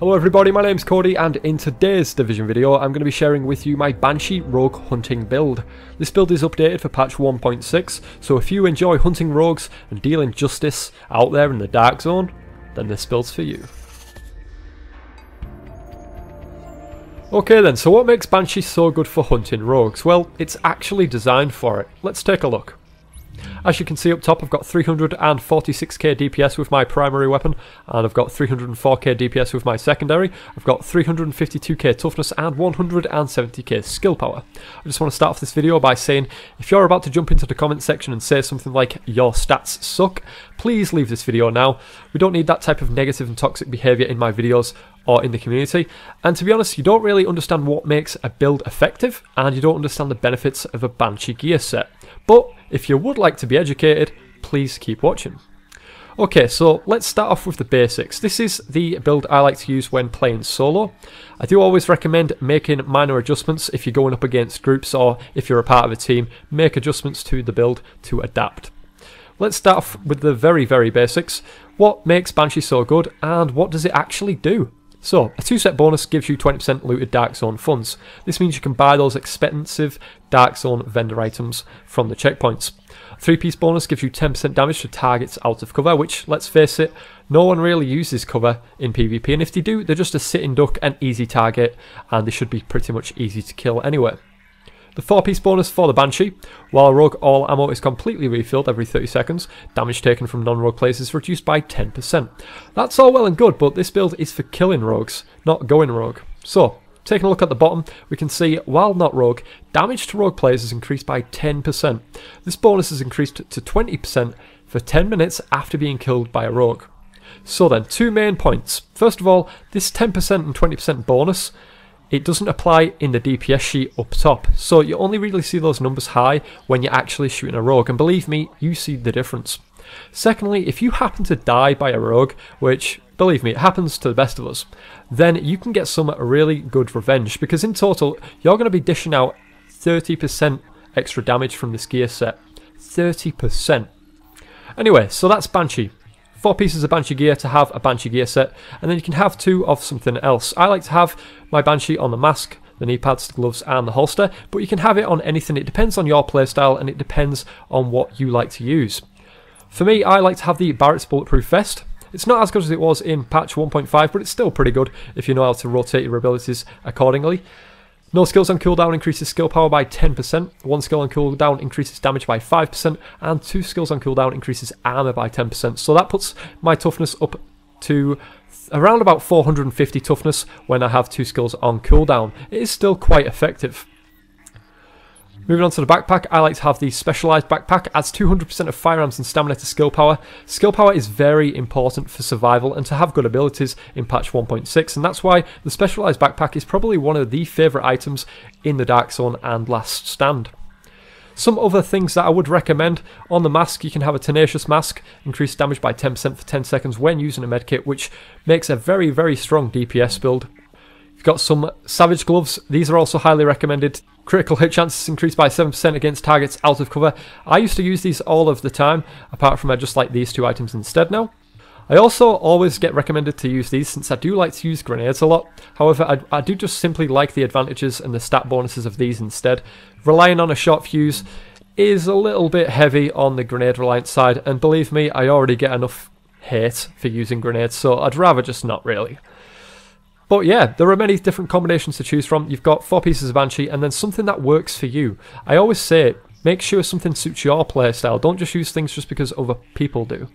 Hello everybody, my name's Kodie, and in today's Division video I'm going to be sharing with you my Banshee Rogue Hunting build. This build is updated for patch 1.6, so if you enjoy hunting rogues and dealing justice out there in the Dark Zone, then this build's for you. Okay then, so what makes Banshee so good for hunting rogues? Well, it's actually designed for it. Let's take a look. As you can see up top, I've got 346k DPS with my primary weapon, and I've got 304k DPS with my secondary. I've got 352k toughness and 170k skill power. I just want to start off this video by saying, if you're about to jump into the comment section and say something like, your stats suck, please leave this video now. We don't need that type of negative and toxic behaviour in my videos or in the community. And to be honest, you don't really understand what makes a build effective, and you don't understand the benefits of a Banshee Gear set. But if you would like to be educated, please keep watching. Okay, so let's start off with the basics. This is the build I like to use when playing solo. I do always recommend making minor adjustments if you're going up against groups, or if you're a part of a team, make adjustments to the build to adapt. Let's start off with the very basics. What makes Banshee so good, and what does it actually do? So, a 2-set bonus gives you 20% looted Dark Zone funds. This means you can buy those expensive Dark Zone vendor items from the checkpoints. A 3-piece bonus gives you 10% damage to targets out of cover, which, let's face it, no one really uses cover in PvP, and if they do, they're just a sitting duck and easy target, and they should be pretty much easy to kill anyway. The 4-piece bonus for the Banshee. While rogue all ammo is completely refilled every 30 seconds, damage taken from non-rogue players is reduced by 10%. That's all well and good, but this build is for killing rogues, not going rogue. So, taking a look at the bottom, we can see, while not rogue, damage to rogue players is increased by 10%. This bonus is increased to 20% for 10 minutes after being killed by a rogue. So then, 2 main points. First of all, this 10% and 20% bonus, it doesn't apply in the DPS sheet up top, so you only really see those numbers high when you're actually shooting a rogue, and believe me, you see the difference. Secondly, if you happen to die by a rogue, which, believe me, it happens to the best of us, then you can get some really good revenge, because in total, you're going to be dishing out 30% extra damage from this gear set. 30%. Anyway, so that's Banshee. 4 pieces of Banshee gear to have a Banshee gear set, and then you can have 2 of something else. I like to have my Banshee on the mask, the Kneepads, the gloves and the holster, but you can have it on anything. It depends on your playstyle, and it depends on what you like to use. For me, I like to have the Barret's bulletproof vest. It's not as good as it was in patch 1.5, but it's still pretty good if you know how to rotate your abilities accordingly. No skills on cooldown increases skill power by 10%, 1 skill on cooldown increases damage by 5%, and 2 skills on cooldown increases armor by 10%. So that puts my toughness up to around about 450 toughness when I have 2 skills on cooldown. It is still quite effective. Moving on to the backpack, I like to have the Specialised backpack. Adds 200% of firearms and stamina to skill power. Skill power is very important for survival and to have good abilities in patch 1.6, and that's why the Specialised backpack is probably one of the favourite items in the Dark Zone and Last Stand. Some other things that I would recommend: on the mask, you can have a Tenacious mask, increased damage by 10% for 10 seconds when using a medkit, which makes a very strong DPS build. You've got some Savage gloves. These are also highly recommended. Critical hit chances increased by 7% against targets out of cover. I used to use these all of the time, apart from I just like these 2 items instead now. I also always get recommended to use these since I do like to use grenades a lot. However, I do just simply like the advantages and the stat bonuses of these instead. Relying on a short fuse is a little bit heavy on the grenade reliant side, and believe me, I already get enough hate for using grenades, so I'd rather just not really. But yeah, there are many different combinations to choose from. You've got 4 pieces of Banshee, and then something that works for you. I always say, make sure something suits your playstyle. Don't just use things just because other people do.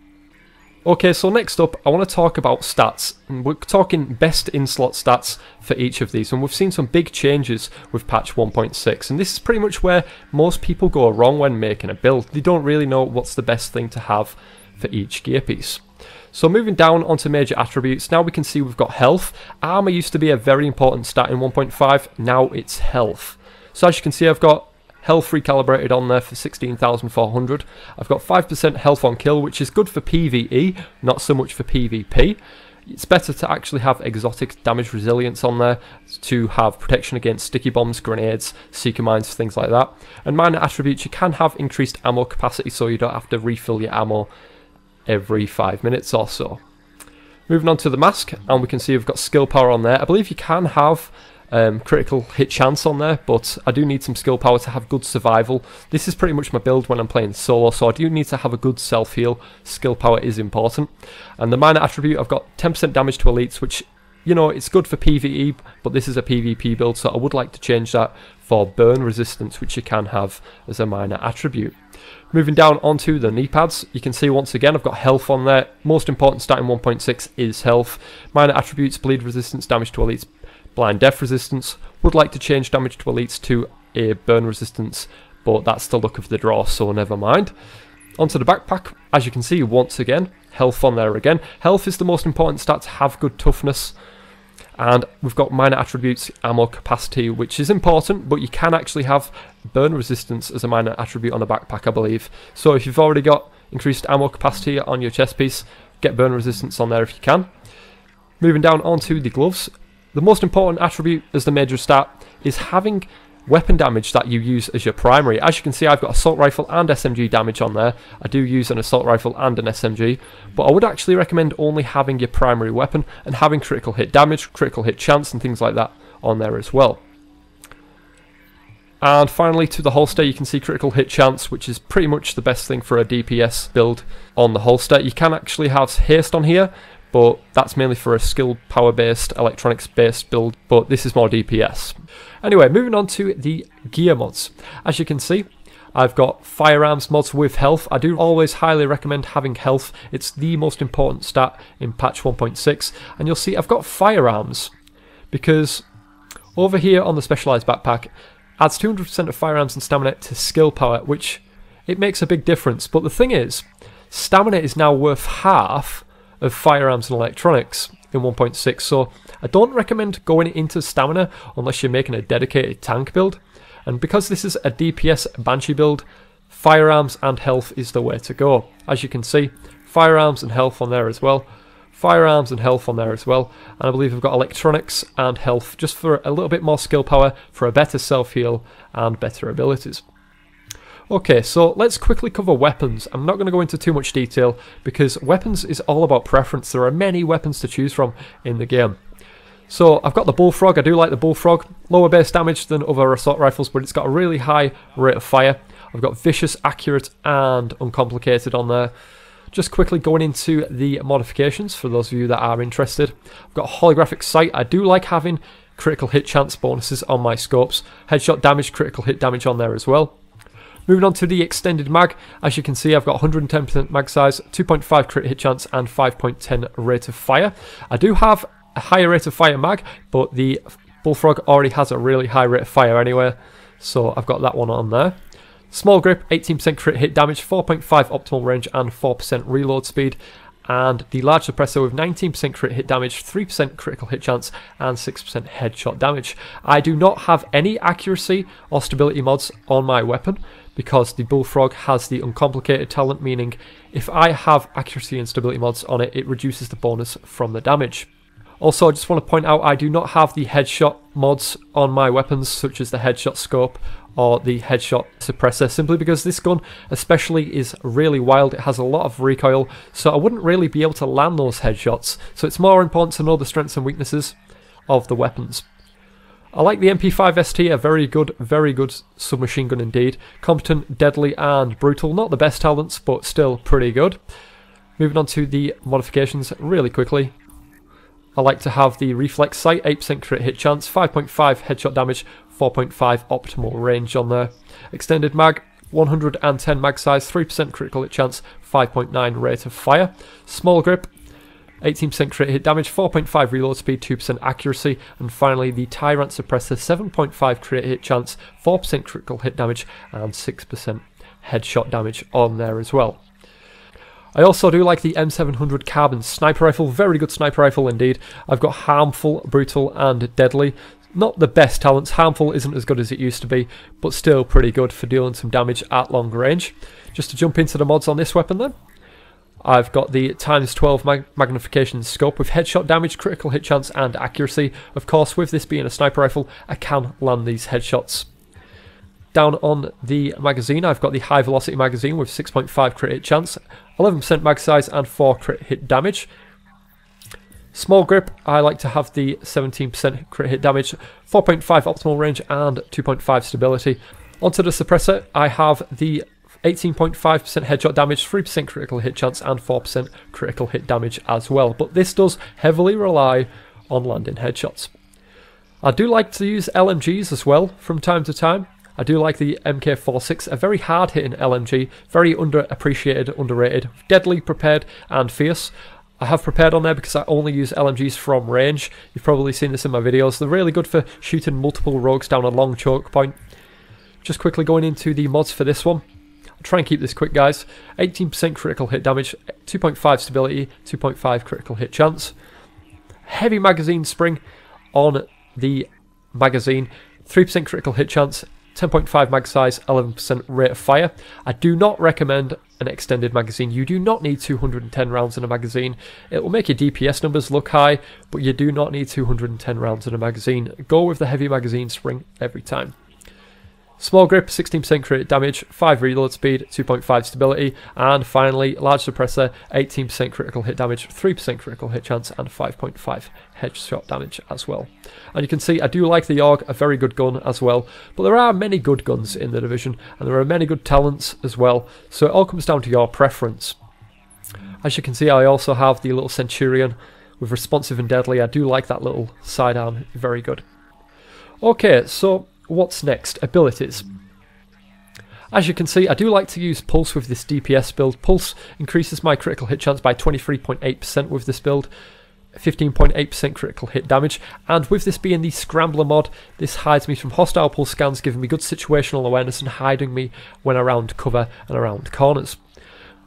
Okay, so next up, I want to talk about stats. And we're talking best in-slot stats for each of these, and we've seen some big changes with patch 1.6, and this is pretty much where most people go wrong when making a build. They don't really know what's the best thing to have for each gear piece. So moving down onto major attributes, now we can see we've got health. Armor used to be a very important stat in 1.5, now it's health. So as you can see, I've got health recalibrated on there for 16,400. I've got 5% health on kill, which is good for PvE, not so much for PvP. It's better to actually have exotic damage resilience on there to have protection against sticky bombs, grenades, seeker mines, things like that. And minor attributes, you can have increased ammo capacity so you don't have to refill your ammo every 5 minutes or so. Moving on to the mask, and we can see we've got skill power on there. I believe you can have critical hit chance on there, but I do need some skill power to have good survival. This is pretty much my build when I'm playing solo, so I do need to have a good self heal. Skill power is important. And the minor attribute, I've got 10% damage to elites, which, you know, it's good for PvE, but this is a PvP build, so I would like to change that for burn resistance, which you can have as a minor attribute. Moving down onto the Kneepads, you can see once again I've got health on there. Most important stat in 1.6 is health. Minor attributes, bleed resistance, damage to elites, blind death resistance. Would like to change damage to elites to a burn resistance, but that's the luck of the draw, so never mind. Onto the backpack, as you can see once again, health on there again. Health is the most important stat to have good toughness. And we've got minor attributes, ammo capacity, which is important, but you can actually have burn resistance as a minor attribute on a backpack, I believe. So if you've already got increased ammo capacity on your chest piece, get burn resistance on there if you can. Moving down onto the gloves, the most important attribute as the major stat is having weapon damage that you use as your primary. As you can see, I've got assault rifle and SMG damage on there. I do use an assault rifle and an SMG, but I would actually recommend only having your primary weapon and having critical hit damage, critical hit chance and things like that on there as well. And finally, to the holster, you can see critical hit chance, which is pretty much the best thing for a DPS build on the holster. You can actually have haste on here, but that's mainly for a skill power based, electronics based build, but this is more DPS. Anyway, moving on to the gear mods. As you can see, I've got firearms mods with health. I do always highly recommend having health. It's the most important stat in patch 1.6. And you'll see I've got firearms because over here on the Specialised backpack, adds 200% of firearms and stamina to skill power, which it makes a big difference. But the thing is, stamina is now worth half of firearms and electronics in 1.6, so I don't recommend going into stamina unless you're making a dedicated tank build. And because this is a DPS Banshee build, firearms and health is the way to go. As you can see, firearms and health on there as well, firearms and health on there as well, and I believe I've got electronics and health just for a little bit more skill power, for a better self-heal and better abilities. Okay, so let's quickly cover weapons. I'm not going to go into too much detail because weapons is all about preference. There are many weapons to choose from in the game. So I've got the Bullfrog. I do like the Bullfrog. Lower base damage than other assault rifles, but it's got a really high rate of fire. I've got vicious, accurate and uncomplicated on there. Just quickly going into the modifications for those of you that are interested. I've got holographic sight. I do like having critical hit chance bonuses on my scopes. Headshot damage, critical hit damage on there as well. Moving on to the extended mag, as you can see I've got 110% mag size, 2.5 crit hit chance and 5.10 rate of fire. I do have a higher rate of fire mag, but the Bullfrog already has a really high rate of fire anyway, so I've got that one on there. Small grip, 18% crit hit damage, 4.5 optimal range and 4% reload speed. And the large suppressor with 19% crit hit damage, 3% critical hit chance and 6% headshot damage. I do not have any accuracy or stability mods on my weapon because the Bullfrog has the uncomplicated talent, meaning if I have accuracy and stability mods on it, it reduces the bonus from the damage. Also, I just want to point out I do not have the headshot mods on my weapons, such as the headshot scope or the headshot suppressor, simply because this gun especially is really wild. It has a lot of recoil, so I wouldn't really be able to land those headshots. So it's more important to know the strengths and weaknesses of the weapons. I like the MP5 ST, a very good submachine gun indeed. Competent, deadly and brutal. Not the best talents, but still pretty good. Moving on to the modifications really quickly. I like to have the reflex sight, 8% crit hit chance, 5.5 headshot damage, 4.5 optimal range on there. Extended mag, 110 mag size, 3% critical hit chance, 5.9 rate of fire. Small grip, 18% crit hit damage, 4.5 reload speed, 2% accuracy. And finally the Tyrant suppressor, 7.5 crit hit chance, 4% critical hit damage and 6% headshot damage on there as well. I also do like the M700 carbon sniper rifle, very good sniper rifle indeed. I've got harmful, brutal and deadly. Not the best talents, harmful isn't as good as it used to be, but still pretty good for dealing some damage at long range. Just to jump into the mods on this weapon then. I've got the ×12 magnification scope with headshot damage, critical hit chance and accuracy. Of course, with this being a sniper rifle, I can land these headshots. Down on the magazine, I've got the high velocity magazine with 6.5 crit hit chance, 11% mag size and 4 crit hit damage. Small grip, I like to have the 17% crit hit damage, 4.5 optimal range and 2.5 stability. Onto the suppressor, I have the 18.5% headshot damage, 3% critical hit chance and 4% critical hit damage as well. But this does heavily rely on landing headshots. I do like to use LMGs as well from time to time. I do like the MK46, a very hard hitting LMG, very underappreciated, underrated, deadly, prepared and fierce. I have prepared on there because I only use LMGs from range. You've probably seen this in my videos. They're really good for shooting multiple rogues down a long choke point. Just quickly going into the mods for this one. I'll try and keep this quick, guys. 18% critical hit damage, 2.5 stability, 2.5 critical hit chance. Heavy magazine spring on the magazine, 3% critical hit chance, 10.5 mag size, 11% rate of fire. I do not recommend an extended magazine. You do not need 210 rounds in a magazine. It will make your DPS numbers look high, but you do not need 210 rounds in a magazine. Go with the heavy magazine spring every time. Small grip, 16% crit damage, 5 reload speed, 2.5 stability, and finally, large suppressor, 18% critical hit damage, 3% critical hit chance, and 5.5 headshot damage as well. And you can see I do like the AUG, a very good gun as well, but there are many good guns in the division, and there are many good talents as well, so it all comes down to your preference. As you can see, I also have the little Centurion with responsive and deadly. I do like that little sidearm, very good. Okay, so what's next? Abilities. As you can see, I do like to use Pulse with this DPS build. Pulse increases my critical hit chance by 23.8% with this build, 15.8% critical hit damage, and with this being the Scrambler mod, this hides me from hostile pulse scans, giving me good situational awareness and hiding me when around cover and around corners.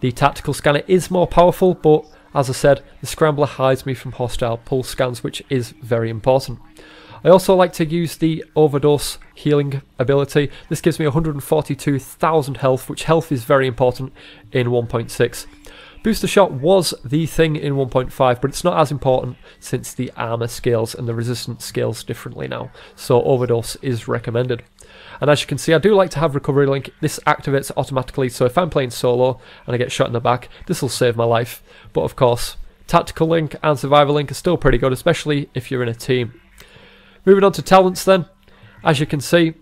The tactical scanner is more powerful, but as I said, the Scrambler hides me from hostile pulse scans, which is very important. I also like to use the overdose healing ability. This gives me 142,000 health, which health is very important in 1.6. Booster shot was the thing in 1.5, but it's not as important since the armor scales and the resistance scales differently now. So overdose is recommended. And as you can see, I do like to have recovery link. This activates automatically, so if I'm playing solo and I get shot in the back, this will save my life. But of course, tactical link and survival link are still pretty good, especially if you're in a team. Moving on to talents then, as you can see,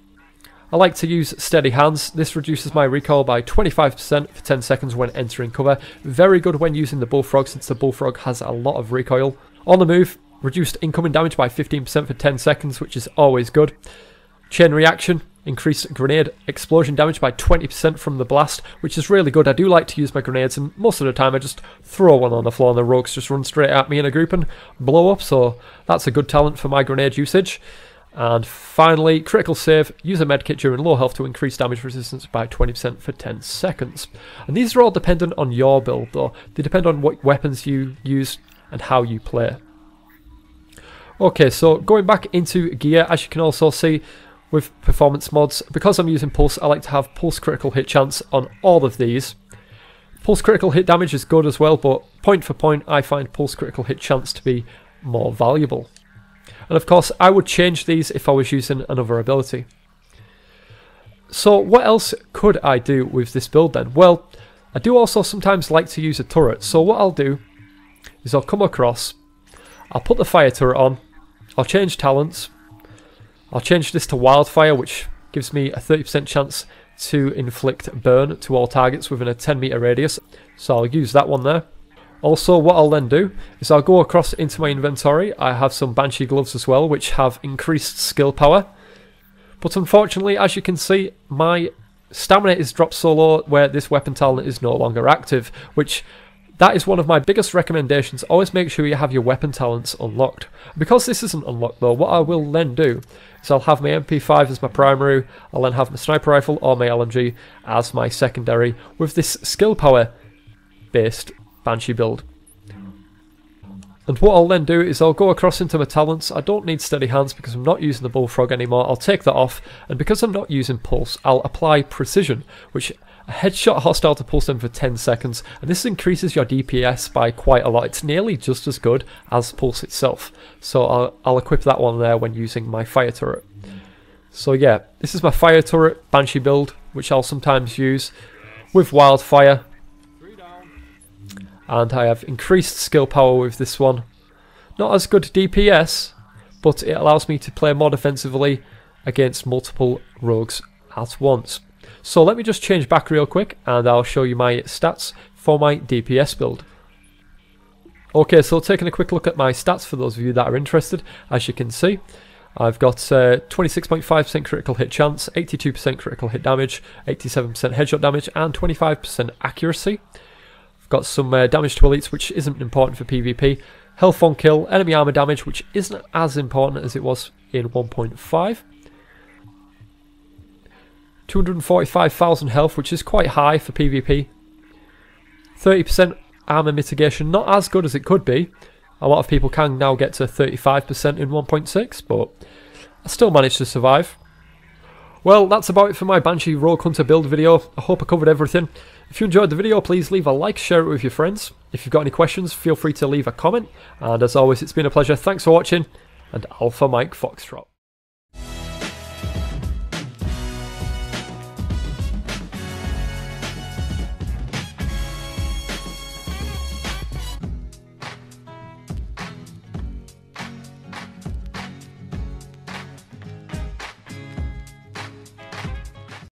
I like to use Steady Hands. This reduces my recoil by 25% for 10 seconds when entering cover. Very good when using the Bullfrog, since the Bullfrog has a lot of recoil. On the move, reduced incoming damage by 15% for 10 seconds, which is always good. Chain Reaction, increased grenade explosion damage by 20% from the blast, which is really good. I do like to use my grenades, and most of the time I just throw one on the floor and the rogues just run straight at me in a group and blow up, so that's a good talent for my grenade usage. And finally, critical save, use a medkit during low health to increase damage resistance by 20% for 10 seconds. And these are all dependent on your build though. They depend on what weapons you use and how you play. Okay, so going back into gear, as you can also see, with performance mods, because I'm using Pulse, I like to have Pulse critical hit chance on all of these. Pulse critical hit damage is good as well, but point for point, I find Pulse critical hit chance to be more valuable. And of course, I would change these if I was using another ability. So what else could I do with this build then? Well, I do also sometimes like to use a turret. So what I'll do is I'll come across, I'll put the fire turret on, I'll change talents, I'll change this to Wildfire, which gives me a 30% chance to inflict burn to all targets within a 10 meter radius. So I'll use that one there. Also, what I'll then do is I'll go across into my inventory. I have some Banshee gloves as well, which have increased skill power. But unfortunately, as you can see, my stamina is dropped so low where this weapon talent is no longer active, which that is one of my biggest recommendations. Always make sure you have your weapon talents unlocked. Because this isn't unlocked though, what I will then do is I'll have my MP5 as my primary, I'll then have my sniper rifle or my LMG as my secondary with this skill power based Banshee build. And what I'll then do is I'll go across into my talents. I don't need Steady Hands because I'm not using the Bullfrog anymore. I'll take that off, and because I'm not using Pulse, I'll apply Precision, which a headshot a hostile to pulse them for 10 seconds, and this increases your DPS by quite a lot. It's nearly just as good as Pulse itself, so I'll equip that one there when using my fire turret. So yeah, this is my fire turret Banshee build, which I'll sometimes use with Wildfire. And I have increased skill power with this one. Not as good DPS, but it allows me to play more defensively against multiple rogues at once. So let me just change back real quick and I'll show you my stats for my DPS build. Okay, so taking a quick look at my stats for those of you that are interested. As you can see, I've got 26.5% critical hit chance, 82% critical hit damage, 87% headshot damage, and 25% accuracy. I've got some damage to elites, which isn't important for PvP. Health on kill, enemy armor damage, which isn't as important as it was in 1.5. 245,000 health, which is quite high for PvP. 30% armor mitigation, not as good as it could be. A lot of people can now get to 35% in 1.6, but I still managed to survive. Well, that's about it for my Banshee Rogue Hunter build video. I hope I covered everything. If you enjoyed the video, please leave a like, share it with your friends. If you've got any questions, feel free to leave a comment. And as always, it's been a pleasure. Thanks for watching, and Alpha Mike Foxtrot.